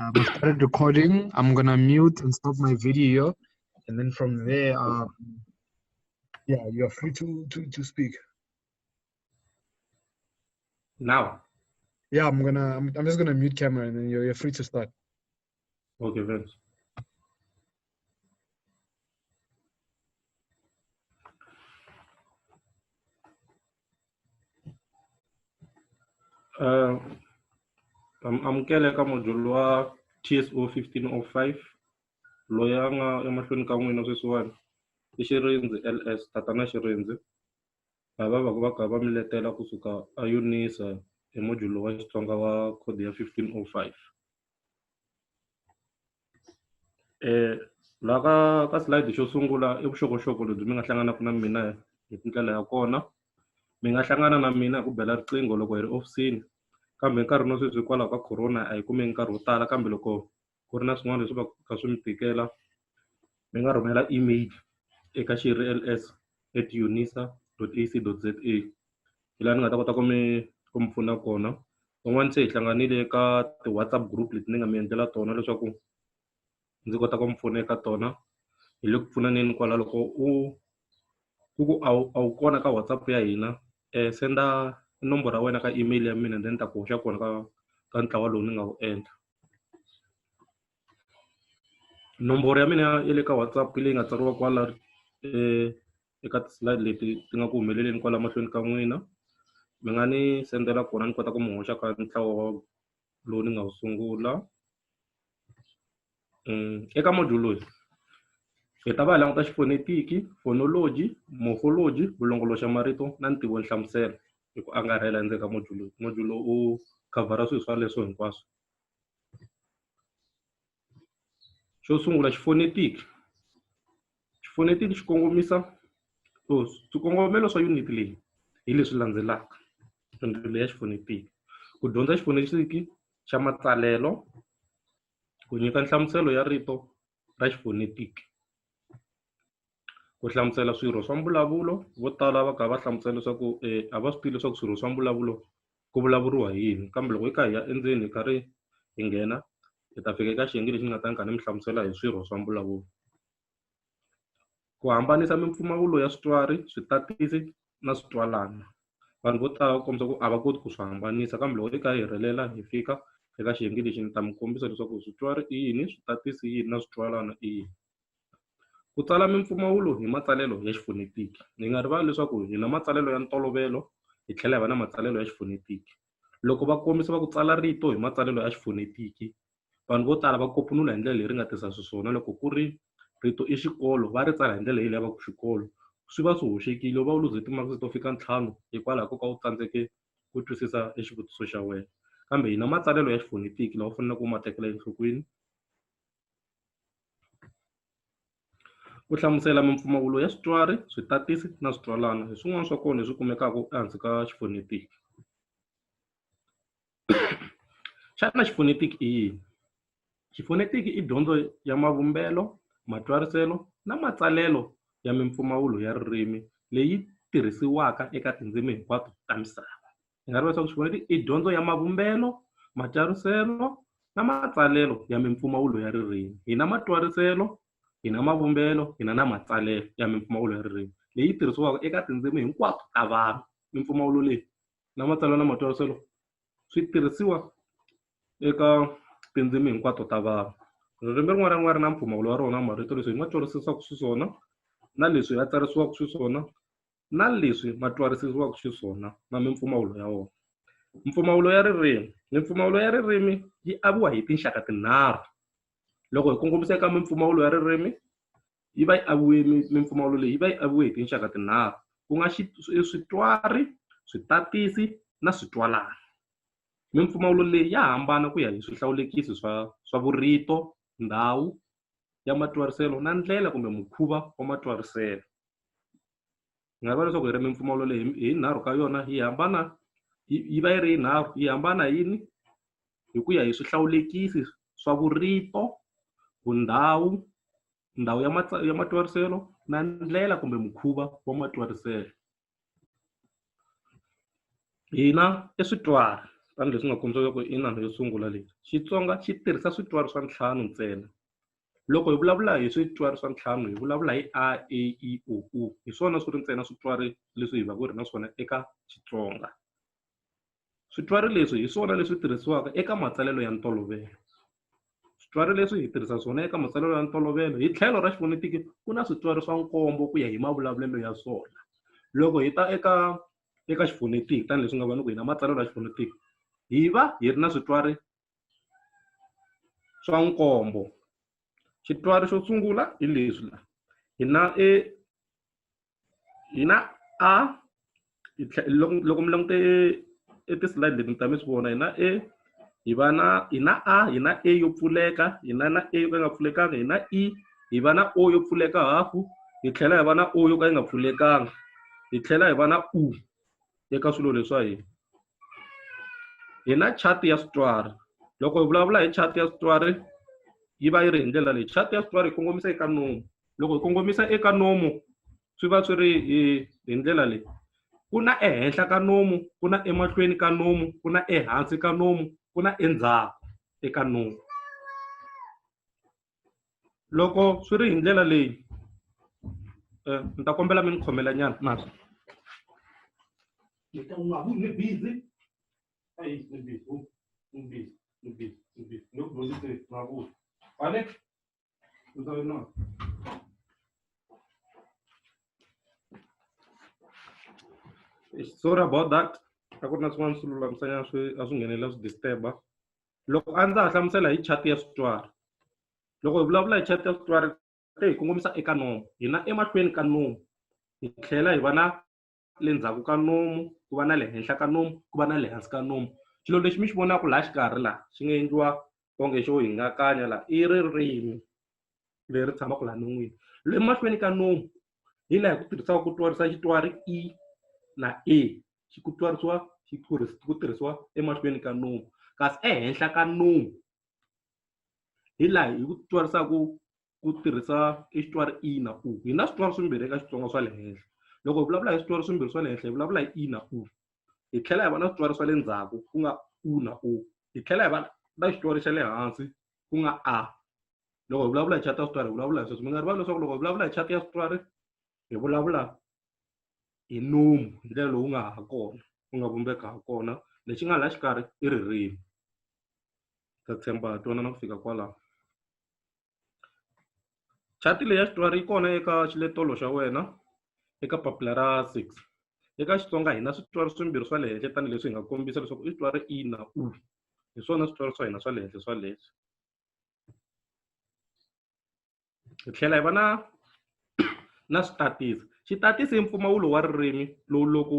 I started recording. I'm gonna mute and stop my video, and then from there, yeah, you're free to speak. Now? Yeah, I'm just gonna mute camera, and then you're free to start. Okay, thanks. Amukela ka module wa TSO 1505 loya nga emahlweni ka n'wina sweswiwani i Xirindzi LS Tatana Xirindzi lava va ka va miletela kusuka a UNISA hi module wa Xitsonga wa code ya 1505. La ka slide xo sungula i vuxokoxoko lebyi mi nga hlanganaka na mina hi tindlela ya kona. Mi nga hlangana na mina hi ku bela riqingho loko hi ri ofisini, kambe nkarhi no sweswi hikwalaho ka corona a hi kumeki nkarhi wo tala, kambe loko ku ri na swin'wana leswi va ka swi mi tikela mi nga rhumela email eka xirils@unisa.ac.za hi laha ni nga ta kota ku mi pfuna kona. Van'wani se hi hlanganile eka ti-WhatsApp group leti ni nga mi endlela tona leswaku ndzi kota ku mi pfuna eka tona. Hi le ku pfunaneni kwala loko ku a wu kona ka WhatsApp ya hina, senda nomboro ya wena ka email ya mina then ta ku hoxa kona ka ntlawa lowu ni nga wu endla. Nomboro ya mina ya le ka WhatsApp leyi nga tsariwa kwala eka ti-slide leti ti nga ku humeleleni kwala mahlweni ka n'wina. Mi nga ni sendela kona ni kota ku mi hoxa ka ntlawa lowu ni nga wu sungula. Eka module loyi hi ta va hi languta xifonetiki, phonology, morphology, vulongoloxamarito na ntivohlamuselo hi ku angarhela endzeni ka module lowu. Module lowu u khavhara swilo swa leswo hinkwaswo. Xo sungula xifonetiki. Xifonetiki xi kongomisa swikongomelo swa unit leyi hi leswi landzelaka. Dyondzo ya xifonetiki, ku dyondza xifonetiki xa matsalelo, ku nyika nhlamuselo ya rito ra xifonetiki, ku hlamusela swirho swa mbulavulo. Vo tala va kha va hlamusela leswaku a va swi tivi leswaku swirho swa mbulavulo ku vulavuriwa hi yini, kambe loko hi kha hi ya endzeni hi karhi hi nghena hi ta fika eka xiyenge lexi ni nga ta ni mi hlamusela hi swirho swa mbulavulo. Ku hambanisa mimpfumawulo ya switwari, switatisi na switwalana. Vanhu vo tala va kombisa ku a va koti ku swi hambanisa, kambe loko hi kha hi rhelela hi fika eka xiyenge lexi ni ta mi kombisa leswaku switwari i yini, switatisi i yini na switwalana i yini. Ku tsala mimpfumawulo hi matsalelo ya xifonetiki. Hi nga rivali leswaku hi na matsalelo ya ntolovelo hi tlhela hi va na matsalelo ya xifonetiki. Loko va kombisa va ku tsala rito hi matsalelo ya xifonetiki, vanhu vo tala va kopunula hi ndlela leyi ri nga tisa xiswona. Loko ku ri rito i xikolo va ri tsala hi ndlela leyi lavaka xikolo, swi va swi hoxekile, va luze timarks to fika ntlhanu hikwalaho ko ka u tsandzeke ku twisisa xivutiso xa wena. Kambe hi na matsalelo ya xifonetiki lawa u faneleke ku ma tekela enhlokweni. Ku hlamusela mimpfumawulo ya switwari, switatisi na switwalana hi swin'wana swa kona leswi kumekaka ehansi ka xifonetiki. Xana xifonetiki i yini? Xifonetiki i dyondzo ya mavumbelo, matwariselo na matsalelo ya mimpfumawulo ya ririmi leyi tirhisiwaka eka tindzimi hinkwato ta misava. Hi nga ri leswaku xifonetiki i dyondzo ya mavumbelo, matwariselo na matsalelo ya mimpfumawulo ya ririmi. Hi na matwariselo, hi na mavumbelo, hi na matsalelo ya mimpfumawulo ya ririmi leyi tirhisiwaka eka tindzimi hinkwato ta vanhu. Mimpfumawulo leyi na matsalelo na matwariselo swi tirhisiwa eka tindzimi hinkwato ta vanhu. Ririmi rin'wana na rin'wana ri na mpfumawulo wa rona, marito leswi hi ma twarisisaka xiswona na leswi ya tsarisiwaka xiswona na leswi ma twarisiwaka xiswona na mimpfumawulo ya wona. Mpfumawulo ya ririmi. Mimpfumawulo ya ririmi yi aviwa hi tinxaka tinharhu. Loko hi kongomisa eka mimpfumawulo ya ririmi yi va yi aviwe mimpfumawulo leyi yi va yi aviwe hi tinxaka tinharhu, ku nga switwari, switatisi na switwalana. Mimpfumawulo leyi ya hambana ku ya hi swihlawulekisi swa vurito, ndhawu ya matwariselo na ndlela kumbe mukhuva wa matwariselo. Hi nga vula leswaku hi ri mimpfumawulo leyi hi nharhu ka yona yi hambana, yi va yi ri yinharhu, yi hambana yini hi ku ya hi swihlawulekisi swa vurito, vundhawu, ndhawu ya matwariselo na ndlela kumbe mukhuva wa matwariselo. Hina switwari tani leswi nga kombisiwa ku inani yo sungula leyi Xitsonga xi tirhisa switwari swa ntlhanu ntsena loko hi vulavula hi switwari swa ntlhanu hi vulavula hi a e i o u hi swona swi ri ntsena switwari leswi hi va ku ri na swona eka Xitsonga switwari leswi hi swona leswi tirhisiwaka eka matsalelo ya ntolovelo switwari leswi hi tirhisa swona eka matsalelo ya ntolovelo hi tlhelo ra xifonetiki ku na switwari swa nkombo ku ya hi mavulavulelo ya swona loko hi ta eka xifonetiki tani leswi nga vona ku hi na matsalelo ya xifonetiki hi va hi ri na switwari swa nkombo xitwari xo sungula hi leswi la hi na a loko mi langute ti-slide leti mi ta mi swi vona hi na hi na a hi na e yo pfuleka hi na e yo ka yi nga pfulekanga hi na i hi va na o yo pfuleka hafu hi tlhela hi va na o yo ka yi nga pfulekanga hi tlhela hi va na u eka swilo leswa hina hi na chati ya switwari loko hi vulavula hi chati ya switwari yi va yi ri hi ndlela leyi chati ya switwari hi kongomisa eka nomu loko hi kongomisa eka nomu swi va swi ri hi ndlela leyi ku na ehenhla ka nomu ku na emahlweni ka nomu ku na ehansi ka nomu ku na endzhaku eka nomu loko swi ri hi ndlela leyi ni ta kombela mi ni khomela nyana nasi ni busy ai ni busy no busy na ku vale no sorry about that a ku na swin'wana swi lulamisanyana a swi nghenelela swi disturba loko a ndza ha hlamusela hi chati ya switwari loko hi vulavula hi chati ya switwari hi kongomisa eka nomu hi na emahlweni ka nomu hi tlhela hi va na le ndzhaku ka nomu ku va na le henhla ka nomu ku va na le hansi ka nomu xilo lexi mi xi vonaka laha xikarhi laha xi nga endliwa onge xo hingakanya laha i ririmi leri tshamaka laha non'wini emahlweni ka nomu hi laha ku tirhisiwaka ku twarisa xitwari i na e ku tirhisiwa emahlweni ka nomu kasi ehenhla ka nomu hi laha hi ku twarisaka ku tirhisa xitwari i na u hi na switwari swimbirhi eka Xitsonga swa le henhla loko hi vulavula hi switwari swimbirhi swa le henhla hi vulavula hi i na u hi tlhela hi va na switwari swa le ndzhaku ku nga u na u hi tlhela hi va na xitwari xa le hansi ku nga a loko hi vulavula hi chati ya switwari hi vulavula hi sweswo mi nga rivali leswaku loko hi vulavula hi chati ya switwari hi vulavula hi nomu hi ndlela lowu nga ha kona ku nga vumbeka ha kona lexi nga laha xikarhi i ririmi ta tshemba ha twana na ku fika kwalaho chati leyi ya xitwari yi kona eka xiletelo xa wena eka papila ra 6 eka Xitsonga hi na switwari swimbirhi swa le henhla tanihileswi hi nga kombisa leswaku i switwari i na u hi swona switwari swa hina swa le henhla swa leswi hi tlhela hi va na switatisi xitatisi i mpfumawulo wa ririmi lowu loko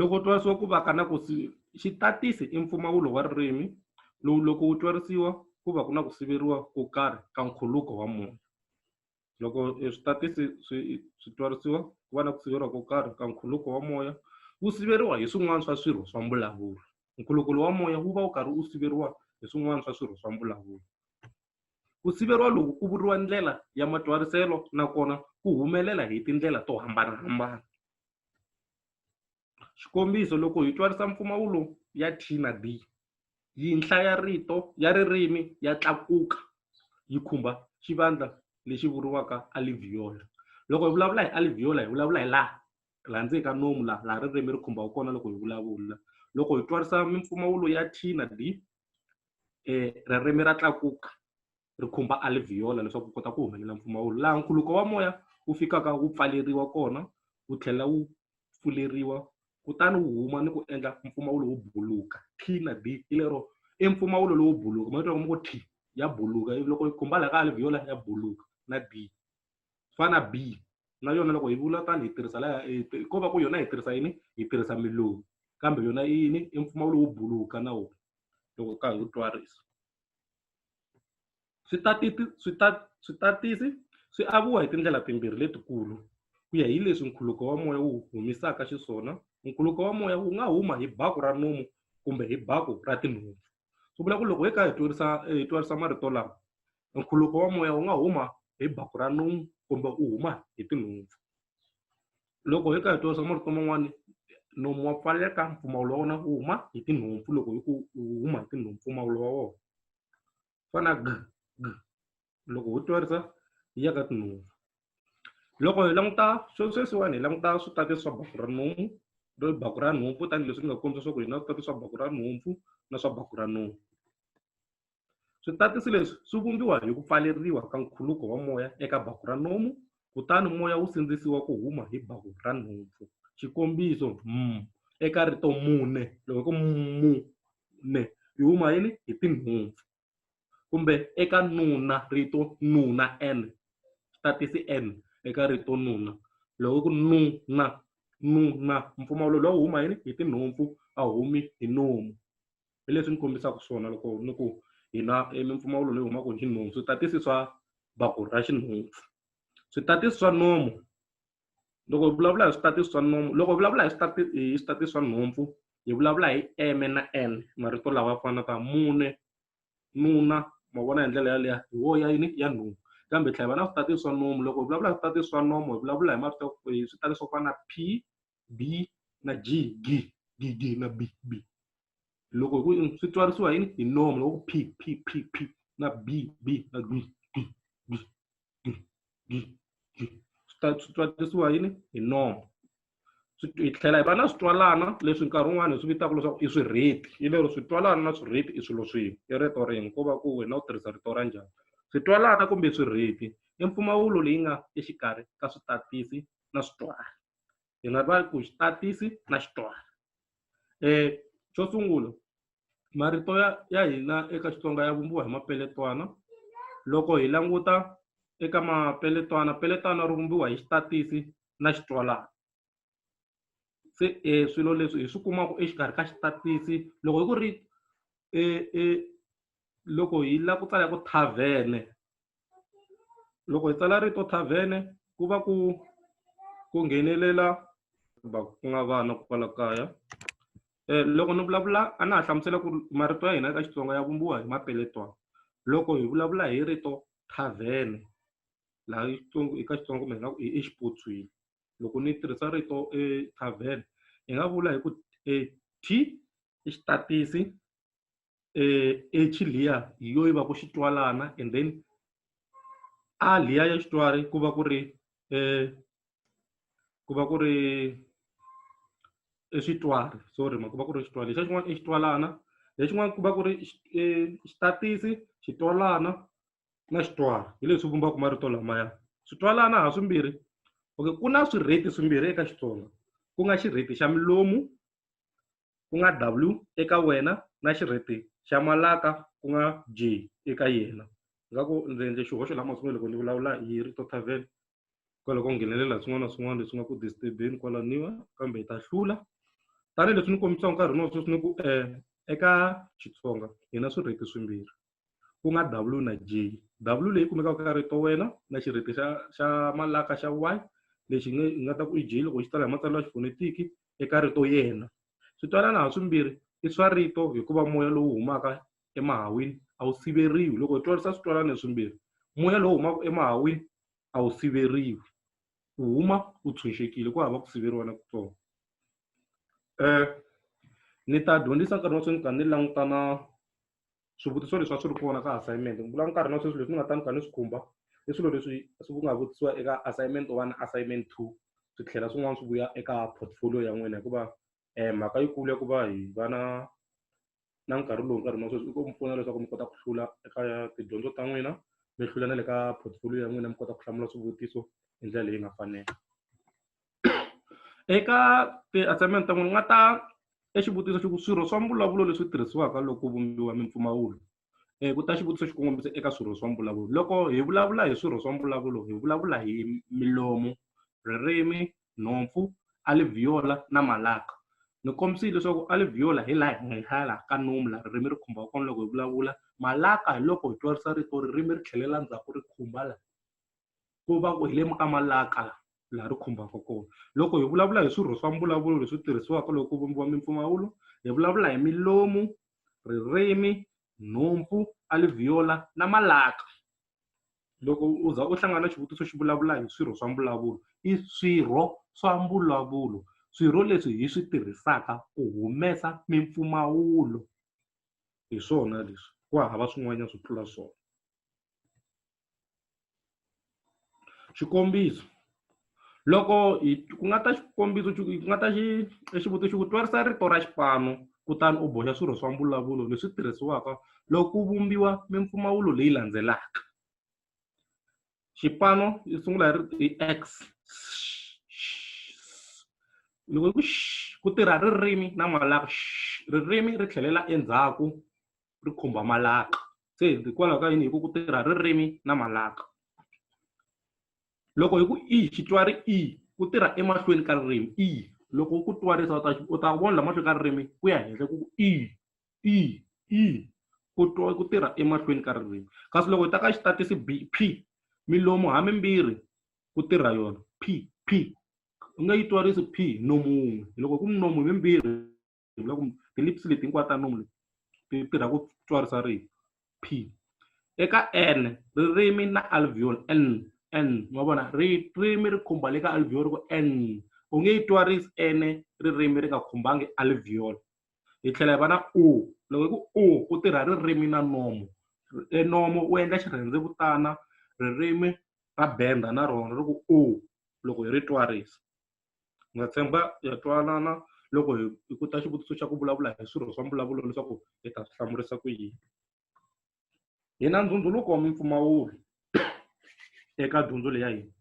wu twarisiwa ku va ka na ku xitatisi i mpfumawulo wa ririmi lowu loko wu twarisiwa ku va ku na ku siveriwa ko karhi ka nkhuluko wa moya loko switatisi swi twarisiwa ku va na ku siveriwa ko karhi ka nkhuluko wa moya wu siveriwa hi swin'wana swa swirho swa mbulavulo nkhuluko wa moya wu va wu karhi wu siveriwa hi swin'wana swa swirho swa mbulavulo ku siveriwa loku ku vuriwa ndlela ya matwariselo nakona ku humelela hi tindlela to hambanahambana xikombiso loko hi twarisa mpfumawulo ya T na D yinhla ya rito ya ririmi ya tlakuka yi khumba xivandla lexi vuriwaka alveolar loko hi vulavula hi alveolar hi vulavula hi laha ndzeni ka nomu laha ririmi ri khumbaka kona loko hi vulavula loko hi twarisa mimpfumawulo ya T na D ririmi ra tlakuka ri khumba alveolar leswaku ku kota ku humelela mpfumawulo laha nkhuluko wa moya wu fikaka wu pfaleriwa kona wu tlhela wu pfuleriwa kutani wu huma ni ku endla mpfumawulo wo buluka T na D hi lero i mpfumawulo lowo buluka ma twa ku T ya buluka loko hi khumba laha ka alveolar ya buluka na D fana B na yona loko hi vula tani hi tirhisa laha ko va ku yona hi tirhisa yini hi tirhisa milomu kambe yona i yini i mpfumawulo wo buluka na wona loko ka hi wu twarisa switatisi swi aviwa hi tindlela timbirhi letikulu ku ya hi leswi nkhuluko wa moya wu humisaka xiswona nkhuluko wa moya wu nga huma hi baku ra nomu kumbe hi baku ra tinhompfu swi vula ku loko hi kha hi twarisa marito lama nkhuluko wa moya wu nga huma hi baku ra nomu kumbe u huma hi tinhompfu. Loko hi ka hi tirhisa marito man'wani nomu wa pfaleka, mpfumawulo wa wona wu huma hi tinhompfu. Loko hi ku wu huma hi tinhompfu mpfumawulo wa wona fana g g loko hi twerisa hi ya ka tinhompfu. Loko hi languta sweswiwani hi languta switati swa baku ra nomu, baku ra nhompfu tanihileswi nga kombisa leswaku hi na switati swa baku ra nhompfu na swa baku ra nomu. Switatisi leswi swi vumbiwa hi ku pfaleriwa ka nkhuluko wa moya eka baku ra nomu, kutani moya wu sindzisiwa ku huma hi baku ra nhompfu. Xikombiso eka rito mune, loko ku mune yi huma yini hi tinhompfu. Kumbe eka nuna, rito nuna n, xitatisi n eka rito nuna, loko ku nuna mpfumawulo lowu huma yini hi tinhompfu a humi hi nomu. Hi leswi ni kombisaka swona loko ni ku hi na mimpfumawulo leyi humaka hi xinhompfu, switatisi swa baku ra xinhompfu. Switatisi swa nomu, loko hi vulavula hi switatisi swa nomu, loko hi vulavula hi switatisi swa nhompfu hi vulavula hi m na n, marito lawa fanaka mune, nuna, ma vona hi ndlela yaleyo hi wo ya yini ya nhompfu. Kambe hi tlhela hi va na switatisi swa nomu, loko hi vulavula hi switatisi swa nomu hi vulavula hi marito hi switatisi swo fana na p, b na g, g na b. Loko swi twarisiwa yini hi nomu, loko p na b na g. Swi twarisiwa yini hi nomu. Hi tlhela hi va na switwalana leswi nkarhi wun'wani hi swi vitaka leswaku i swirheti. Hi lero switwalana na swirheti i swilo swin'we, i rito rin'we, ko va ku wena u tirhisa rito ra njhani. Switwalana kumbe swirheti i mpfumawulo leyi nga exikarhi ka switatisi na switwala. Hi nga va ku xitatisi na xitwala. Xo sungula, marito ya hina eka Xitsonga ya vumbiwa hi mapeletwana. Loko hi languta eka mapeletwana, peletwana ri vumbiwa hi xitatisi na xitwalana. Se swilo leswi hi swi kumaka exikarhi ka xitatisi, loko hi ku ri loko hi lava ku tsala ku thavhene, loko hi tsala rito thavhene ku va ku nghenelela ku nga vana kwala kaya. Loko ni vulavula a na ha hlamusela ku marito ya hina eka Xitsonga ya vumbiwa hi mapeletwana. Loko hi vulavula hi rito thavhene laha eka Xitsonga kumbe hi nga ku exipotsweni, loko ni tirhisa rito thavhene hi nga vula hi ku t i xitatisi, h liya hi yo yi va ku xitwalana, and then a liya ya xitwali ku va ku ri xitwali, sorry ku va ku ri xitwali. Lexa xin'wana i xitwalana, lexin'wana ku va ku ri xitatisi, xitwalana na xitwali. Hi leswi vumbaka marito lamaya. Switwalana ha swimbirhi, okay, ku na swirheti swimbirhi eka Xitsonga, ku nga xirheti xa milomu ku nga w eka wena, na xirheti xa malaka ku nga j eka yena. Ingaku ndzi endle xihoxo laha masungulo loko ni vulavula hi rito thavhene, kwalaho ko nghenelela swin'wana na swin'wana leswi nga ku disturb-eni kwalaniwa, kambe hi ta hlula. Tanihileswi ni kombisaka nkarhi no sweswi ni ku eka Xitsonga hi na swirheti swimbirhi ku nga w na j. W leyi kumekaka ka rito wena na xirheti xa malaka xa y, lexi hi nga ta ku i j loko xi tsala hi matsalwa ya xifonetiki eka rito yena. Switwalana ha swimbirhi i swa rito hikuva moya lowu humaka emahahwini a wu siveriwi. Loko hi twarisa switwalana swimbirhi, moya lowu humaka emahahwini a wu siveriwi, u huma u tshunxekile, ku hava ku siveriwa na kutsongo. Ni ta dyondzisa nkarhi wa sweswi ni kha ni languta na swivutiso leswi a swi ri kona ka assignment. Ni vula nkarhi na sweswi leswi ni nga ta ni kha ni swi khumba i swilo leswi swi nga vutisiwa eka assignment 1, assignment 2, swi tlhela swin'wana swi vuya eka portfolio ya n'wina. Hikuva mhaka yikulu ya ku va hi va na nkarhi lowu nkarhi na sweswi i ku mi pfuna leswaku mi kota ku hlula eka tidyondzo ta n'wina, mi hlula na le ka portfolio ya n'wina, mi kota ku hlamula swivutiso hi ndlela leyi nga fanela. Eka ti-assignment ta n'wina nga ta exivutiso xi ku swirho swa mbulavulo leswi tirhisiwaka loko vumbiwa mimpfumawulo. Ku ta xivutiso xi kongomisa eka swirho swa mbulavulo. Loko hi vulavula hi swirho swa mbulavulo hi vulavula hi milomu, ririmi, nhompfu, alveolar na malaka. Ni kombisile leswaku alveolar hi laha henhla ka nomu laha ririmi ri khumbaka kona loko hi vulavula. Malaka hi loko hi twarisa rito ririmi ri tlhelela ndzhaku ri khumba laha, ku va ku hi le ka malaka laha ri khumbaka kona. Loko hi vulavula hi swirho swa mbulavulo leswi tirhisiwaka loko ku vumbiwa mimpfumawulo, hi vulavula hi milomu, ririmi, nhompfu, alveolar na malaka. loko u za u hlangana xivutiso xi vulavula hi swirho swa mbulavulo i swirho swa mbulavulo, swirho leswi hi swi tirhisaka ku humesa mimpfumawulo hi swona leswi ku hava swin'wanyana swo tlula swona. Xikombiso, loko ku nga ta xikombiso ku nga ta xivutiso ku twarisa rito ra xipano kutani u boxa swirho swa mbulavulo leswi tirhisiwaka loko ku vumbiwa mimpfumawulo leyi landzelaka. Xipano yi sungula hi X, loko ku tirha ririmi na malaka, ririmi ri tlhelela endzhaku ri khumba malaka, se hikwalaho ka yini hi ku tirha ririmi na malaka. Loko hi ku xi twari ku tirha emahlweni ka ririmi, loko ku twarisa u ta vona la mahlweni ka ririmi ku ya henhla ku ku tirha emahlweni ka ririmi. Kasi loko hi ta ka xitatisi P, milomu hambirhi ku tirha yona P, u nga yi twarisi P nomu wun'we, loko ku nomu mimbirhi loko ti-lips leti hinkwato ta nomu ti tirha ku twarisa rito P. Eka N, ririmi na alveoli N ma vona ririmi ri khumba le ka alveoli ku N, u nge yi twarisi N ririmi ri nga khumbangi alveoli. Hi tlhela hi va na O, loko hi ku ku tirha ririmi na nomu, nomu u endla xirhendzevutana, ririmi ra benda na rona ri ku O loko hi ri twarisa. Nga tshemba ya twanana loko hi ku ta xivutiso xa ku vulavula hi swirho swa mbulavulo leswaku hi ta swi hlamurisa ku yini. Hi na ndzundzuluko wa mimpfumawulo eka dyondzo leyi ya hina.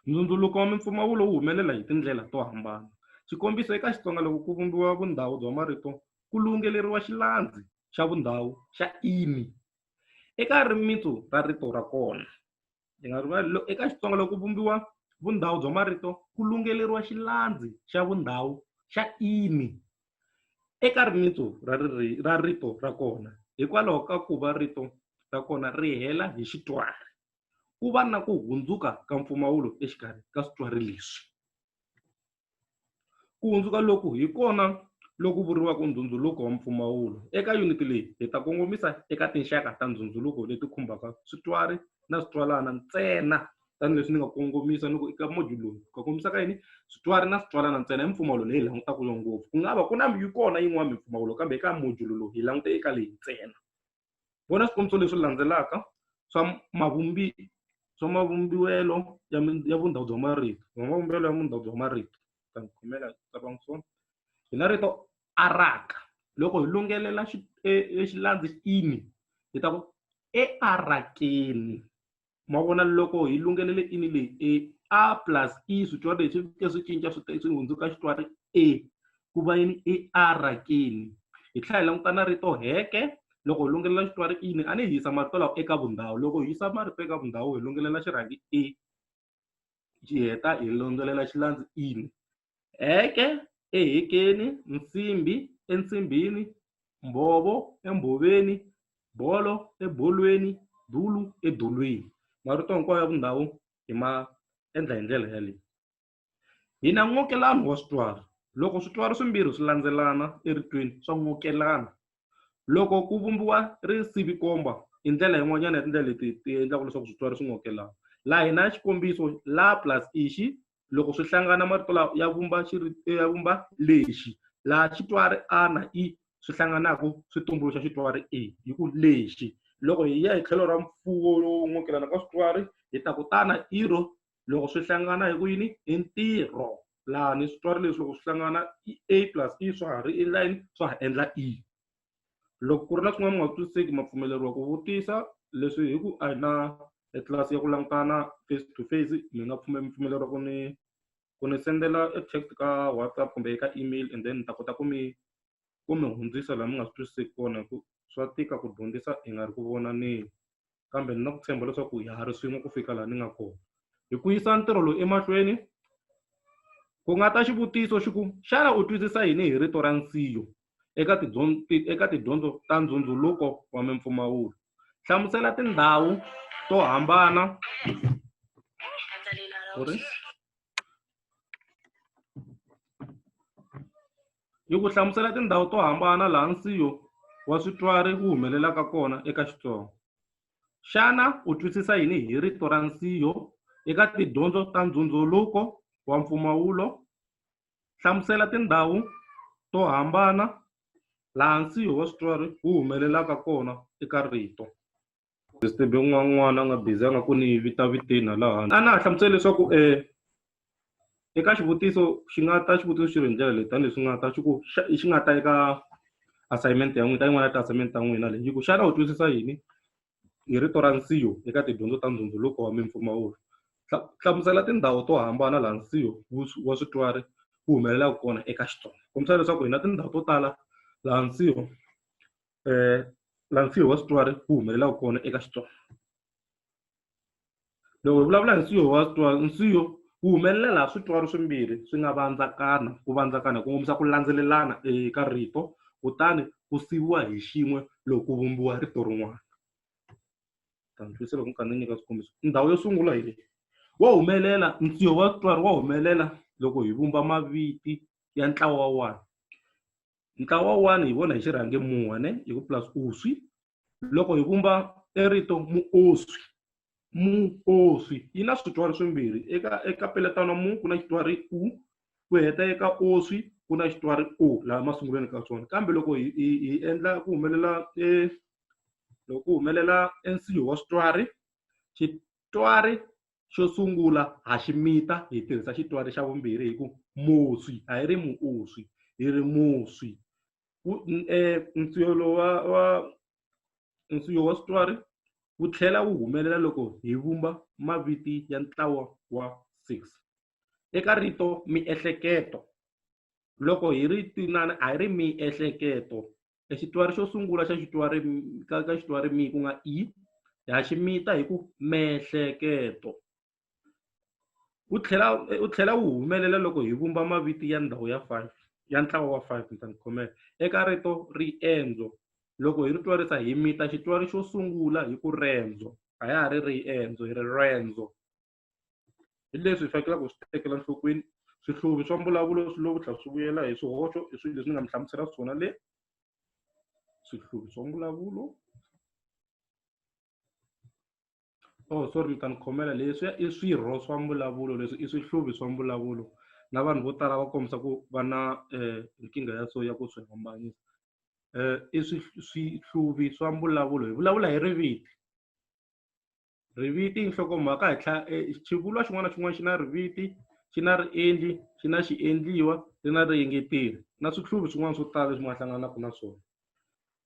Ndzundzuluko wa mimpfumawulo wu humelela hi tindlela to hambana. Xikombiso, eka Xitsonga loko ku vumbiwa vundhawu bya marito ku lungeleriwa xilandzi xa vundhawu xa ini eka rimitsu ra rito ra kona. Hi nga rivali eka Xitsonga loko ku vumbiwa vundhawu bya marito ku lungeleriwa xilandzi xa vundhawu xa ini eka rimitsu ra rito ra kona, hikwalaho ka ku va rito ra kona ri hela hi xitwari, ku va na ku hundzuka ka mpfumawulo exikarhi ka switwari leswi. Ku hundzuka loku hi kona loku vuriwaka ndzundzuluko wa mpfumawulo. Eka yuniti leyi hi ta kongomisa eka tinxaka ta ndzundzuluko leti khumbaka switwari na switwalana ntsena, tanihileswi ni nga kongomisa loko eka module lowu ka kombisa ka yini switwari na switwalana ntsena hi mpfumawulo leyi langutaka yo ngopfu. Ku nga va ku na yi kona yin'wana mimpfumawulo kambe eka module lowu hi langute eka leyi ntsena. Vona swikombiso leswi landzelaka swa mavumbiwelo ya vundhawu bya marito, mavumbiwelo ya vundhawu bya marito. Hi na rito araka, loko hi lungelela xilandzi ini hi ta ku earakeni. Ma vona loko hi lungelele ini leyi a plus switwari leswi swi cinca swi hundzuka xitwari ku va yini earakeni. Hi tlhela hi languta na rito heke, loko hi lungelela xitwari ini a ni hi yisa marito lawa eka vundhawu, loko hi yisa marito eka vundhawu hi lungelela xirhangi xi heta hi lungelela xilandzi ini. Heke ehekeni, nsimbi ensimbini, mbhovo embhoveni, bolo ebolweni, dulu edulweni. Marito hinkwawo ya vundhawu hi ma endla hi ndlela yaleyo. Hi na n'wokelano wa switwari, loko switwari swimbirhi swi landzelana eritweni swa n'wokelana. Loko ku vumbiwa risivikomba hi ndlela yin'wanyana ya tindlela leti ti endlaka leswaku switwari swi n'wokelana. Laha hi na xikombiso la plus ixi, loko swi hlangana marito lawa ya vumba lexi, laha xitwari a na i swi hlanganaka swi tumbuluxa xitwari hi ku lexi. Loko hi ya hi tlhelo ra mfuwo lowu n'wokelana ka switwari hi ta kutana iro, loko swi hlangana hi ku yini hi ntirho, laha ni switwari leswi loko swi hlangana a plus i swa ha ri inline swa ha endla i. Loko ku ri na swin'wana mi nga twisiseki ma pfumeleriwa ku vutisa, leswi hi ku a hi na tlilasi ya ku langutana face to face, mi nga pfumeleriwa ku ni sendela text ka WhatsApp kumbe eka email, and then ni ta kota ku mi hundzisa laha mi nga swi twisiseki kona, hi ku swa tika ku dyondzisa hi nga ri ku vonaneni, kambe ni na ku tshemba leswaku hi ha ri swin'we ku fika laha ni nga kona. Hi ku yisa ntirho lowu emahlweni, ku nga ta xivutiso xi ku xana u twisisa yini hi rito ra nsiyo eka tidyondzo ta ndzundzuluko wa mimpfumawulo. Hlamusela tindhawu to hambana hi ku hlamusela tindhawu to hambana laha nsiyo wa switwari wu humelelaka kona eka Xitsonga. Xana u twisisa yini hi rito ra nsiyo eka tidyondzo ta ndzundzuluko wa mpfumawulo? Hlamusela tindhawu to hambana laha nsiyo wa switori wu humelelaka kona eka rito. Disturb n'wana nga busy a nga ku ni vita viteni laha. A na hlamusela leswaku eka xivutiso xi nga ta xivutiso xi ri hi ndlela leyi tanihileswi nga ta xi nga ta eka assignment ya n'wina ta yin'wana ya ti-assignment ta n'wina leyi yi ku xana u twisisa yini hi rito ra nsiyo eka tidyondzo ta ndzundzuluko wa mimpfumawulo? Hlamusela tindhawu to hambana laha nsiyo wa switwari wu humelelaka kona eka Xitsonga. Kombisa leswaku hi na tindhawu to tala laha nsiyo wa switwari wu humelelaka kona eka Xitsonga. Loko hi vulavula hi nsiyo wa switwari, nsiyo wu humelela laha switwari swimbirhi swi nga vandzakana, ku vandzakana ku kombisa ku landzelelana eka rito, kutani ku siviwa hi xin'we loko ku vumbiwa rito rin'wana. Loko ni nyika swikombiso, ndhawu yo sungula hi leyi. Wa humelela nsiyo wa switwari wa humelela loko hi vumba maviti ya ntlawa wa 1. Ntlawa wa 1 hi vona hi xirhangi mune hi ku plus uswi. Loko hi vumba rito muoswi, muoswi yi na switwari swimbirhi. Eka peletano mu ku na xitwari u, ku heta eka oswi ku na xitwari o laha masungulweni ka swona. Kambe loko hi endla ku humelela nsiyo wa switwari, xitwari xo sungula ha xi mita hi tirhisa xitwari xa vumbirhi hi ku moswi, a hi ri muoswi, hi ri moswi. Nsiyo wa switwari wu tlhela wu humelela loko hi vumba maviti ya ntlawa wa 6. Eka rito miehleketo, loko hi ri tinani a hi ri miehleketo, xitwari xo sungula xa xitwari ka xitwari mi ku nga i, ha xi mita hi ku mehleketo. Wu tlhela wu humelela loko hi vumba maviti ya ndhawu ya 5 ya ntlawa wa 5 mi ta ni khomela. Eka rito riendzo, loko hi ri twarisa hi mita xitwari xo sungula hi ku rendzo, a ya ha ri riendzo hi ri rendzo. Hi leswi hi fanekelaka swi tekela nhlokweni. Swihluvi swa mbulavulo swi lo tlhela swi vuyela hi swihoxo hi swilo leswi ni nga mi hlamusela swona le. Swihluvi swa mbulavulo, sorry mi ta ni khomela, leswi i swirho swa mbulavulo, leswi i swihluvi swa mbulavulo. Na vanhu vo tala va kombisa ku va na nkingha ya so ya ku swi hambanyisa. I swihluvi swa mbulavulo, hi vulavula hi riviti. Riviti i nhlokomhaka xivulwa xin'wana na xin'wana xi na riviti, xi na riendli, xi na xiendliwa, ri na riengeteri, na swihluvi swin'wana swo tala leswi nga hlanganaka na swona.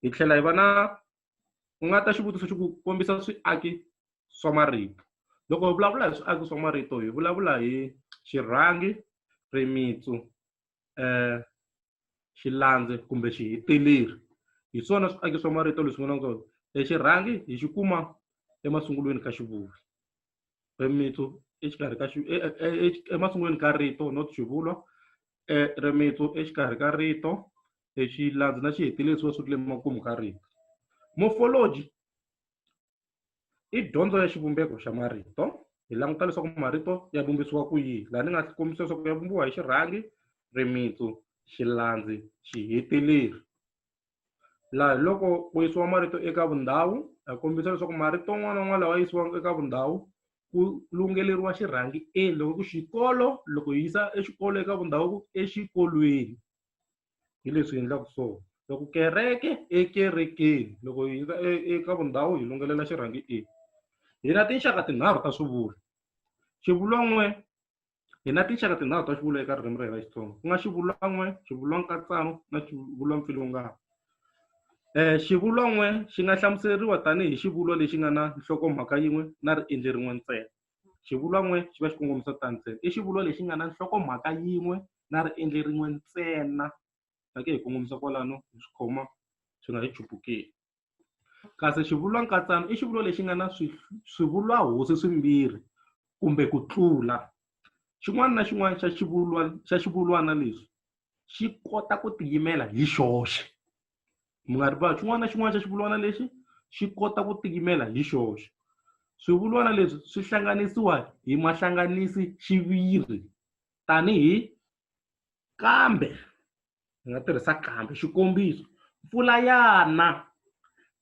Hi tlhela hi va na ku nga ta xivutiso xi ku kombisa swiaki swa marito. Loko hi vulavula hi swiaki swa marito hi vulavula hi xirhangi, rimitsu, xilandzi kumbe xiheteleri. Hi swona swiaki swa marito leswi nga na swona. Xirhangi hi xi kuma emasungulweni ka xivulwa, rimitsu exikarhi ka emasungulweni ka rito not xivulwa, rimitsu exikarhi ka rito, xilandzi na xiheteleri swi ri le makumu ka rito. Morphology i dyondzo ya xivumbeko xa marito. Hi languta leswaku marito ya vumbisiwa ku yini, laha ni nga kombisa leswaku ya vumbiwa hi xirhangi, rimitsu, xilandzi, xiheteleri. Laha loko ku yisiwa marito eka vundhawu, ha kombisa leswaku marito n'wana na n'wana lawa yisiwaka eka vundhawu ku lungeleriwa xirhangi loko ku xikolo, loko hi yisa exikolo eka vundhawu exikolweni. Hi leswi endlaka swona. Loko kereke ekerekeni, loko hi yisa eka vundhawu hi lungelela xirhangi hi na tinxaka tinharhu ta swivulwa. Xivulwa hi na tinxaka tinharhu ta xivulwa eka ririmi ra hina Xitsonga, ku nga xivulwa xivulwankatsano na xivulwampfilungano. Xivulwa xi nga hlamuseriwa tanihi xivulwa lexi nga na nhlokomhaka yin'we na riendli rin'we ntsena. Xivulwa xi va xi kongomisa tani ntsena, i xivulwa lexi nga na nhlokomhaka yin'we na riendli rin'we ntsena. Hi kongomisa kwalano hi swi khoma swi nga hi chupukeli. Kasi xivulwankatsano i xivulwa lexi nga na swivulwa hosi swimbirhi kumbe ku tlula. Xin'wana na xin'wana xa xivulwana lexi xi kota ku tiyimela hi xoxe. Mi nga rivali, xin'wana na xin'wana xa xivulwana lexi xi kota ku tiyimela hi xoxe. Swivulwana leswi swi hlanganisiwa hi mahlanganisi xiviri tanihi kambe, hi nga tirhisa kambe. Xikombiso, mpfula ya na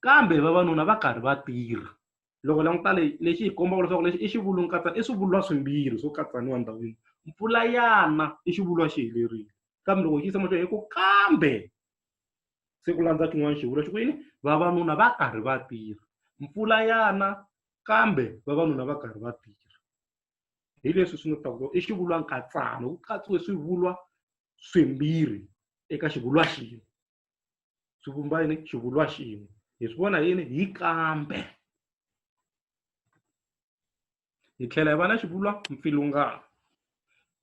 kambe vavanuna va karhi va tirha. loko languta lexi hi kombaka leswaku lexi i xivulwa i swivulwa swimbirhi swo katsaniwa ndhawini. Mpfula yana i xivulwa xi helerile, kambe loko xi yisa mahlweni hi ku kambe se ku landza xin'wana xivulwa xi ku yini, vavanuna va karhi va tirha. Mpfula yana kambe vavanuna va karhi va tirha. Hi leswi swi nga ta ku i xivulwa nkatsano, ku katsiwe swivulwa swimbirhi eka xivulwa xin'we, swi vumba yini xivulwa xin'we. Hi swi vona yini hi kambe. Hi tlhela hi va na xivulwa mpfilungano,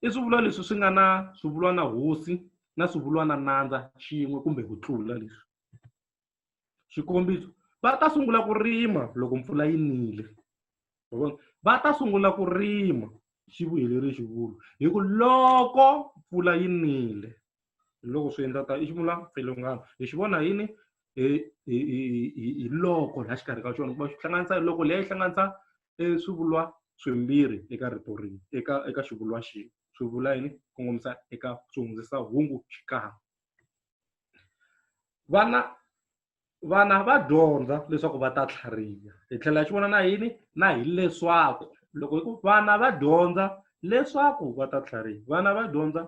i swivulwa leswi swi nga na swivulwa na hosi na swivulwa na nandza xin'we kumbe ku tlula leswi. Xikombiso, va ta sungula ku rima loko mpfula yi nile. Va ta sungula ku rima xi vuhelerile xivulwa hi ku loko mpfula yi nile, loko swi endla ta i xivulwa mpfilungano. Hi xi vona yini hi loko la xikarhi ka xona, ku va xi hlanganisa loko leyi hlanganisa swivulwa swimbirhi eka rito rin'we eka xivulwa xin'we. Swi vula yini, kongomisa eka swi hundzisa hungu xikan'we. Vana va dyondza leswaku va ta tlhariha. Hi tlhela xi vona na yini na hileswaku loko hi ku vana va dyondza leswaku va ta tlhariha. Vana va dyondza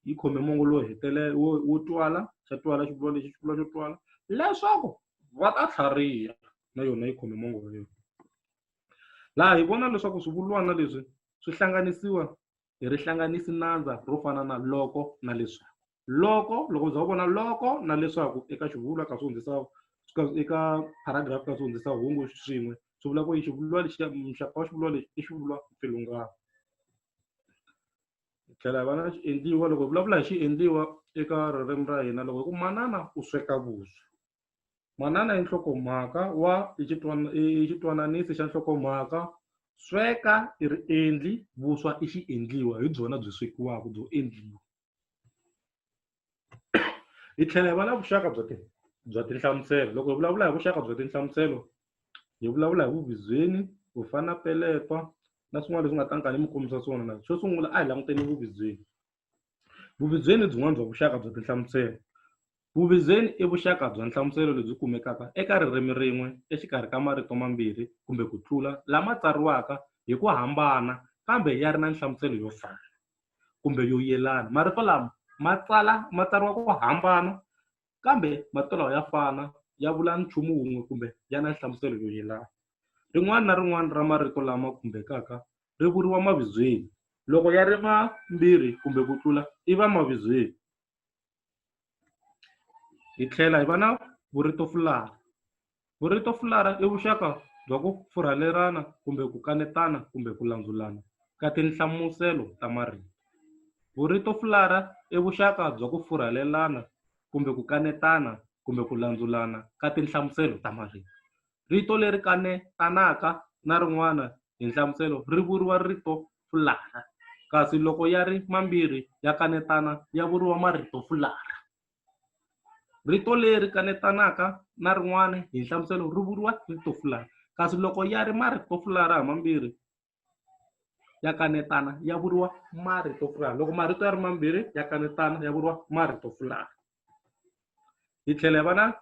hi khome mongo lowu wo twala, xa twala xivulwa lexi xivulwa xo twala leswaku va ta tlhariha, na yona yi khome mongo wa yona. Laha hi vona leswaku swivulwana leswi swi hlanganisiwa hi rihlanganisi nandza ro fana na loko na leswaku. Loko za u vona loko na leswaku eka xivulwa ka swi hundzisa eka paragraph ka swi hundzisa hungu swin'we, swi vula ku i xivulwa lexi, muxaka wa xivulwa lexi i xivulwa mpfilungano. Hi tlhela hi va na xiendliwa, loko hi vulavula hi xiendliwa eka ririmi ra hina, loko hi ku manana u sweka vuswa. Manana i nhlokomhaka i xitwananisi xa nhlokomhaka, sweka i riendli, vuswa i xiendliwa, hi byona byi swekiwaka byo endliwa. Hi tlhela hi va na vuxaka bya tinhlamuselo. Loko hi vulavula hi vuxaka bya tinhlamuselo, hi vulavula hi vuvizweni, vufanapeletwa na swin'wana leswi nga ta nkani mi kombisa swona na. Xo sungula a hi languteni vuvizweni. Vuvizweni i byin'wana bya vuxaka bya tinhlamuselo. Vuvizweni i vuxaka bya nhlamuselo lebyi kumekaka eka ririmi rin'we exikarhi ka marito mambirhi kumbe ku tlula lama tsariwaka hi ku hambana kambe ya ri na nhlamuselo yo fana kumbe yo yelana. Marito lama ma tsariwa ku hambana kambe marito lawa ya fana, ya vula nchumu wun'we kumbe ya na nhlamuselo yo yelana. Rin'wana na rin'wana ra marito lama khumbekaka ri vuriwa mavizweni. Loko ya ri mambirhi kumbe ku tlula i va mavizweni. Hi tlhela hi va na vurito fulara. Vurito fulara i vuxaka bya ku furhalerana kumbe ku kanetana kumbe ku landzulana ka tinhlamuselo ta marito. Vurito fulara i vuxaka bya ku furhalelana kumbe ku kanetana kumbe ku landzulana ka tinhlamuselo ta marito. Rito leri kanetanaka na rin'wana hi nhlamuselo ri vuriwa rito fulara, kasi loko ya ri mambirhi ya kanetana ya vuriwa marito fulara. Rito leri kanetanaka na rin'wana hi nhlamuselo ri vuriwa rito fulara, kasi loko ya ri marito fulara mambirhi ya kanetana ya vuriwa marito fulara. Loko marito ya ri mambirhi ya kanetana ya vuriwa marito fulara. Hi tlhela hi va na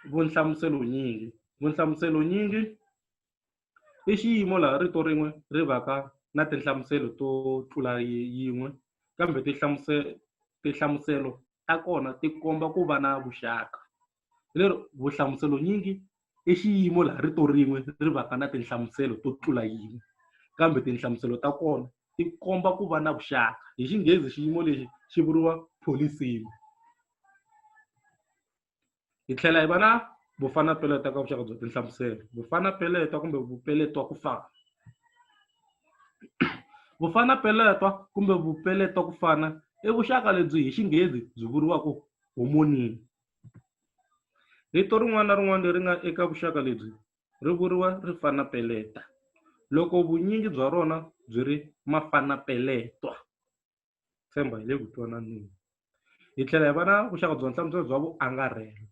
vunhlamuselo nyingi. Vunhlamuselo nyingi i xiyimo laha rito rin'we ri va ka na tinhlamuselo to tlula yin'we, kambe tinhlamuselo ta kona ti komba ku va na vuxaka. Lero vuhlamuselo nyingi i xiyimo laha rito rin'we ri va ka na tinhlamuselo to tlula yin'we, kambe tinhlamuselo ta kona ti komba ku va na vuxaka. Hi xinghezi xiyimo lexi xi vuriwa polysymy. Hi tlhela hi va na vufanapeletwa ka vuxaka bya tinhlamuselo. Vufanapeletwa kumbe vupeletwa ku fana. Vufanapeletwa kumbe vupeletwa ku fana i vuxaka lebyi hi xinghezi byi vuriwaka homonymy. Rito rin'wana na rin'wana leri nga eka vuxaka lebyi ri vuriwa rifanapeleta loko vunyingi bya rona byi ri mafanapeletwa. Tshemba hi le ku twananeni. Hi tlhela hi va na vuxaka bya nhlamuselo bya vuangarhelo.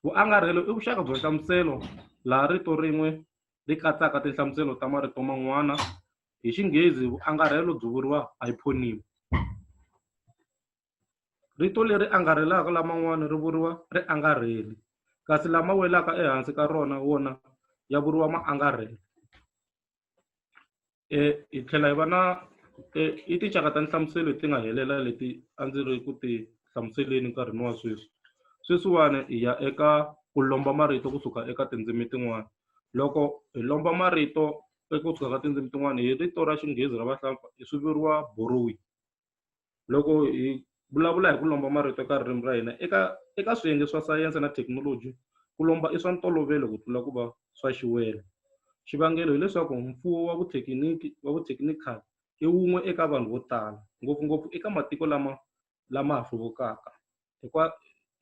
Vuangarhelo i vuxaka bya nhlamuselo laha rito rin'we ri katsaka tinhlamuselo ta marito man'wana. Hi xinghezi vuangarhelo byi vuriwa hyponymy. Rito leri angarhelaka laman'wana ri vuriwa riangarheli, kasi lama welaka ehansi ka rona wona ya vuriwa maangarhelo. Hi tlhela hi va na i tinxaka ta nhlamuselo leti nga helela leti a ndzi ri ku ti hlamuseleni nkarhini wa sweswi. Sweswiwani hi ya eka ku lomba marito kusuka eka tindzimi tin'wana. Loko hi lomba marito kusuka ka tindzimi tin'wana hi rito ra Xinghezi ra vahlampfa hi swi vuriwa borrowing. Loko hi vulavula hi ku lomba marito eka ririmi ra hina eka swiyenge swa sayense na thekinoloji, ku lomba i swa ntolovelo ku tlula ku va swa xiwelo. Xivangelo hileswaku mfuwo wa vuthekinikali i wun'we eka vanhu vo tala, ngopfungopfu eka matiko lama ha hluvukaka.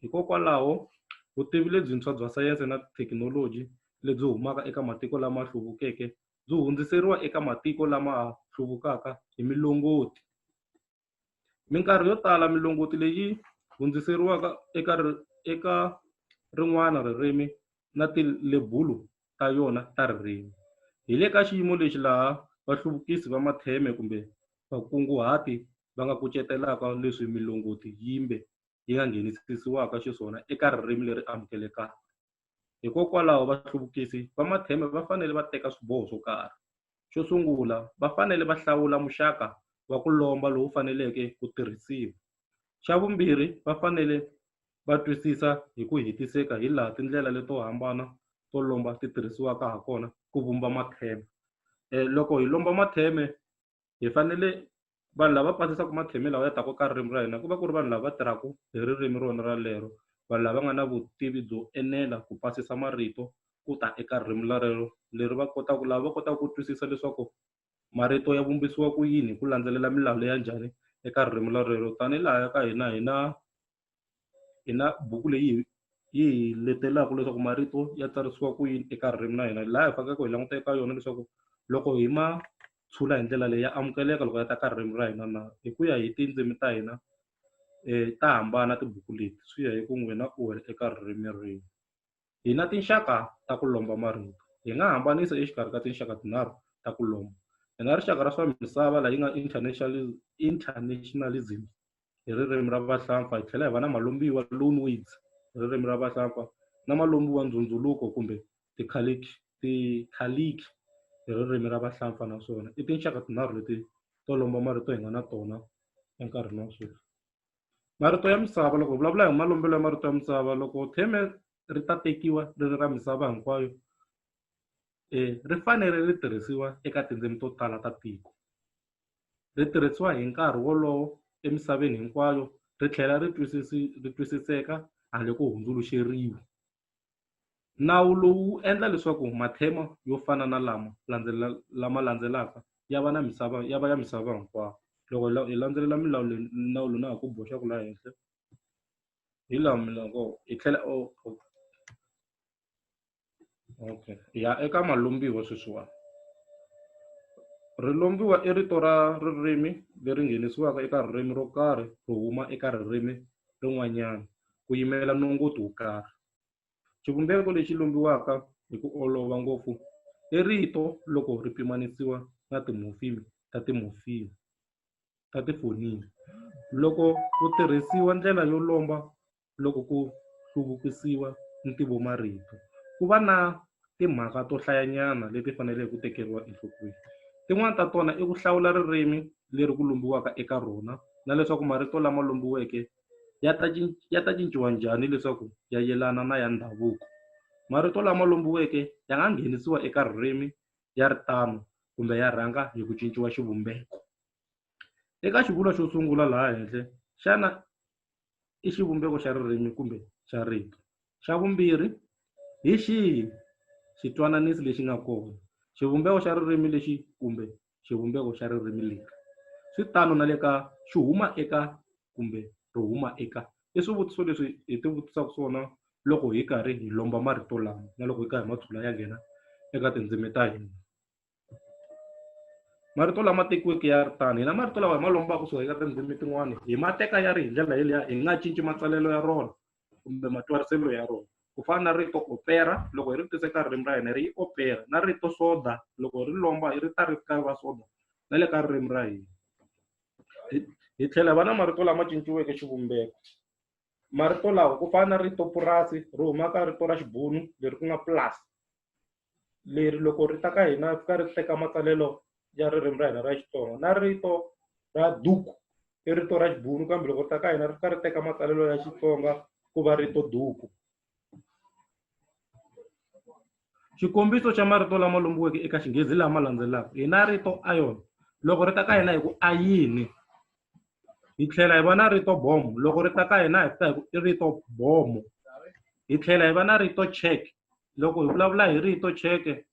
Hikokwalaho vutivi lebyintshwa bya sayense na thekinoloji lebyi humaka eka matiko lama hluvukeke byi hundziseriwa eka matiko lama ha hluvukaka hi milongoti. Minkarhi yo tala milongoti leyi hundziseriwaka eka rin'wana ririmi na tilebulu ta yona ta ririmi. Hi le ka xiyimo lexi laha vahluvukisi va matheme kumbe vakunguhati va nga kucetelaka leswi milongoti yimbe yi nga nghenisisiwaka xiswona eka ririmi leri amukelekaka. Hikokwalaho vahluvukisi va matheme va fanele va teka swiboho swo karhi. Xo sungula, va fanele va hlawula muxaka wa ku lomba lowu faneleke ku tirhisiwa. Xa vumbirhi, va fanele va twisisa hi ku hetiseka hi laha tindlela leto hambana to lomba ti tirhisiwaka ha kona ku vumba matheme. Loko hi lomba matheme hi fanele vanhu lava pasisaka matheme lawa ya taka ka ririmi ra hina ku va ku ri vanhu lava tirhaka hi ririmi rona ralero, vanhu lava nga na vutivi byo enela ku pasisa marito ku ta eka ririmi ralero leri lava kotaka ku twisisa leswaku marito ya vumbisiwa ku yini ku landzelela milawu leya njhani eka ririmi ralero. Tanihi laha ka hina hi na buku leyi yi letelaka leswaku marito ya tsarisiwa ku yini eka ririmi ra hina, laha hi faneleke hi languta eka yona leswaku loko hi ma tshula hi ndlela leyi ya amukeleka loko ya ta ka ririmi ra hina na. Hi ku ya hi tindzimi ta hina ta hambana tibuku leti, swi ya hi ku n'wina u wela eka ririmi rihi. Hi na tinxaka ta ku lomba marito, hi nga hambanisa exikarhi ka tinxaka tinharhu ta ku lomba. Hi na rixaka ra swa misava laha yi nga internationalism hi ririmi ra vahlampfa, hi tlhela hi va na malombiwa loanwords hi ririmi ra vahlampfa, na malombiwa ndzundzuluko kumbe tikhaliki hi ririmi ra vahlampfa. Naswona i tinxaka tinharhu leti to lomba marito hi nga na tona enkarhini wa sweswi. Marito ya misava, loko hi vulavula hi malombelo ya marito ya misava, loko theme ri ta tekiwa ri ri ra misava hinkwayo ri fanele ri tirhisiwa eka tindzimi to tala ta tiko. Ri tirhisiwa hi nkarhi wolowo emisaveni hinkwayo, ri tlhela ri twisiseka handle ko hundzuluxeriwa. Nawu lowu endla leswaku mathema yo fana na lama landzelaka ya va ya misava hinkwayo. Loko hi landzelela milawu leyi, nawu lowu na ha ku boxaka laha henhla hi laha milawu hi tlhela okay, ya eka malombiwa sweswiwani. Rilombiwa i rito ra ririmi leri nghenisiwaka eka ririmi ro karhi ro huma eka ririmi rin'wanyana ku yimela nongoti wo karhi. Xivumbeko lexi lombiwaka hi ku olova ngopfu i rito loko ri pimanisiwa na timofimi ta tifonimi. Loko ku tirhisiwa ndlela yo lomba, loko ku hluvukisiwa ntivomarito, ku va na timhaka to hlayanyana leti faneleke ku tekeriwa enhlokweni. Tin'wani ta tona i ku hlawula ririmi leri ku lombiwaka eka rona, na leswaku marito lama lombiweke ya ta cinciwa njhani leswaku ya yelana na ya ndhavuko. Marito lama lombiweke ya nga nghenisiwa eka ririmi ya ri tano kumbe ya rhanga hi ku cinciwa xivumbeko. Eka xivulwa xo sungula laha henhla, xana i xivumbeko xa ririmi kumbe xa rito? Xa vumbirhi, hi xihi xitwananisi lexi nga kona, xivumbeko xa ririmi lexi kumbe xivumbeko xa ririmi leri? Swi tano na le ka xi huma eka kumbe ro huma eka. I swivutiso leswi hi ti vutisaka swona loko hi karhi hi lomba marito lama na loko hi karhi ma tshula ya nghena eka tindzimi ta hina. Marito lama tekiweke ya ri tano, hi na marito lawa hi ma lombaka kusuka eka tindzimi tin'wana hi ma teka ya ri hi ndlela yeliya, hi nga cinci matsalelo ya rona kumbe matwariselo ya rona. Ku fana na rito opera, loko hi ri tisa eka ririmi ra hina ri opera, na rito soda loko hi ri lomba hi ri ta ri va soda na le ka ririmi ra hina. Hi tlhela va na marito lama cinciweke xivumbeko. Marito lawa ku fana na rito purasi ri huma ka rito ra xibunu leri ku nga plus, leri loko ri ta ka hina fika ri teka matsalelo ya ririmi ra hina ra Xitsonga na rito ra duku i rito ra Xibunu, kambe loko ri ta ka hina ri fika ri teka matsalelo ya Xitsonga ku va rito duku. Xikombiso xa marito lama lombiweke eka Xinghezi lama landzelaka, hi na rito iron loko ri ta ka hina hi ku ayini. Hi tlhela hi va na rito bomo loko ri ta ka hina hi fika hi ku i rito bomo. Hi tlhela hi va na rito check loko hi vulavula hi rito cheke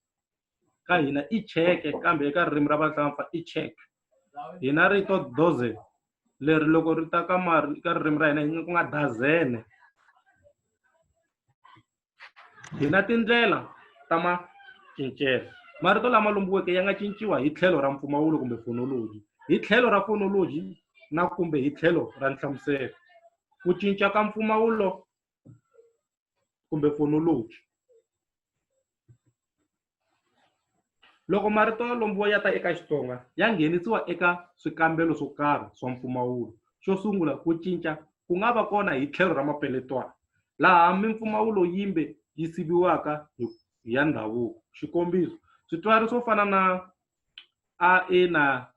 ka hina i cheke, kambe eka ririmi ra vahlampfa i check. Hi na rito doze leri loko ri ta ka eka ririmi ra hina ku nga dazene. Hi na tindlela ta macincelo. Marito lama lombiweke ya nga cinciwa hi tlhelo ra mpfumawulo kumbe phonology, hi tlhelo ra phonology na kumbe hi tlhelo ra nhlamuselo. Ku cinca ka mpfumawulo kumbe phonology. Loko marito ya lombiwa ya ta eka Xitsonga ya nghenisiwa eka swikambelo swo karhi swa mpfumawulo. Xo sungula, ku cinca ku nga va kona hi tlhelo ra mapeletwana laha mimpfumawulo yimbe yi siviwaka hi ya ndhavuko. Xikombiso, switwari swo fana na a, e na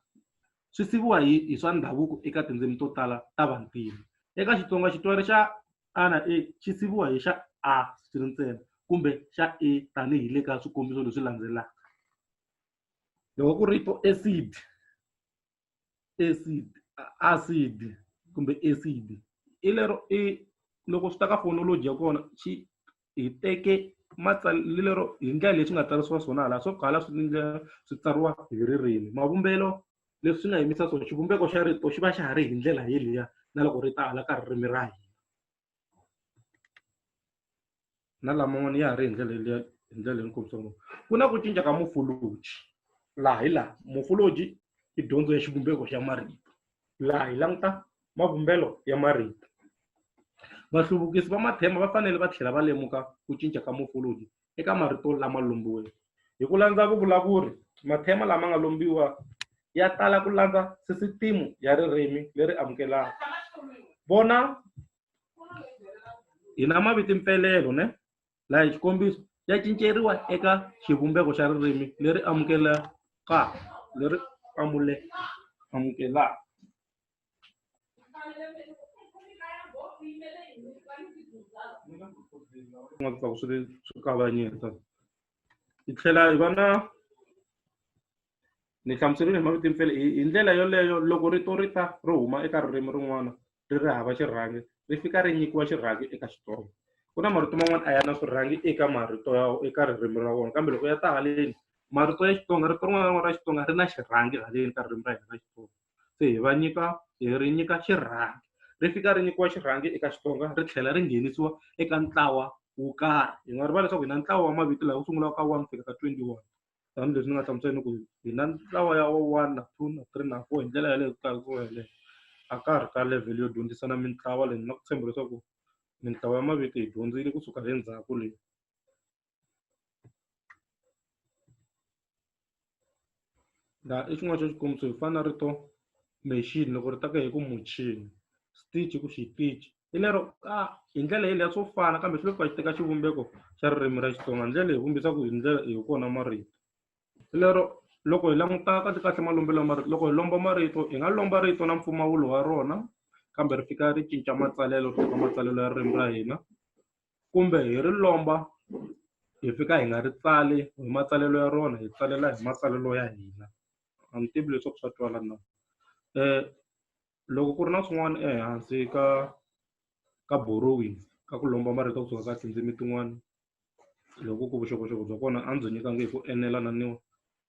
swi siviwa hi swa ndhavuko eka tindzimi to tala ta vantima. Eka Xitsonga xitwari xa a na e xi siviwa hi xa a xi ri ntsena kumbe xa e tanihi le ka swikombiso leswi landzelaka. Loko ku rito acid, acid kumbe acid i lero loko swi ta ka phonology ya kona hi teke matsalelo hi ndlela leswi nga tsarisiwa swona laha swo kala swi tsariwa hi ririmi. Mavumbelo leswi nga yimisa swona xivumbeko xa rito xi va xa ha ri hi ndlela yeliya na loko ri ta hala ka ririmi ra hina, na laman'wana ya ha ri hi ndlela yeliya, hi ndlela leyi ni kombisaka. Ku na ku cinca ka morphology laha hi laha morphology i dyondzo ya xivumbeko xa marito, laha hi languta mavumbelo ya marito. Vahluvukisi va mathema va fanele va tlhela va lemuka ku cinca ka morphology eka marito lama lombiweke. Hi ku landza vuvulavuri, mathema lama nga lombiwa ya tala ku landza sisitemu ya ririmi leri amukelaka. Vona hi na maviti mpfelelo ne laha hi xikombiso ya cinceriwa eka xivumbeko xa ririmi leri amukelaka, leri amukelaka. Swi kavanyeta. Hi tlhela hi va na, ni hlamuserile hi maviti mpfelelo hi ndlela yoleyo loko rito ri ta ri huma eka ririmi rin'wana ri ri hava xirhangi ri fika ri nyikiwa xirhangi eka Xitsonga. Ku na marito man'wana a ya na swirhangi eka marito eka ririmi ra vona, kambe loko ya ta haleni marito ya Xitsonga rito rin'wana na rin'wana ra Xitsonga ri na xirhangi haleni ka ririmi ra hina ra Xitsonga. Se hi ri nyika xirhangi, ri fika ri nyikiwa xirhangi eka Xitsonga ri tlhela ri nghenisiwa eka ntlawa wo karhi. Hi nga rivali leswaku hi na ntlawa wa mavito laha ku sungulaka ka 1 fika ka 21 tanihileswi ni nga hlamusela ku hi na ntlawa ya 1 na 2 na 3 na 4 hi ndlela yaleyo ka heleyo a ka ha ri ka level yo dyondzisana mitlawa leyi. Na ku tshemba leswaku mitlawa ya mavito hi dyondzile kusuka le ndzhaku leyi. Laha i xin'wana xa xikombiso hi fana na rito machine loko ri ta ka hi ku muchini, stitch ku xitichi hi lero hi ndlela yeliya swo fana kambe xi lo fika xi teka xivumbeko xa ririmi ra Xitsonga. Ndlela hi vumbisaka hi ndlela hi kona marito. Hi lero loko hi languta kahle malombelo ya marito, loko hi lomba marito hi nga lomba rito na mpfumawulo wa rona kambe ri fika ri cinca matsalelo ri teka matsalelo ya ririmi ra hina, kumbe hi ri lomba hi fika hi nga ri tsali hi matsalelo ya rona hi tsalela hi matsalelo ya hina. A ni tivi leswaku swa twala na. Loko ku ri na swin'wana ehansi ka borrowing ka ku lomba marito kusuka ka tindzimi tin'wana, loko ku vuxokoxoko bya kona a ndzi nyikangi hi ku enela na niwa,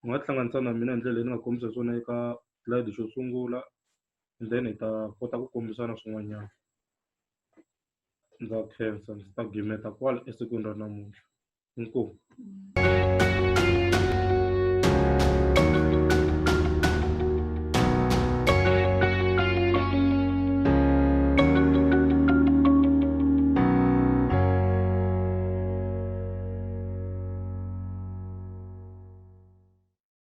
u nga tihlanganisa na mina hi ndlela leyi ni nga kombisa swona eka slide xo sungula, and then hi ta kota ku kombisa na swin'wanyana. Ndza khensa ndzi ta gimeta kwala esikwini ra namuntlha. Inkomu.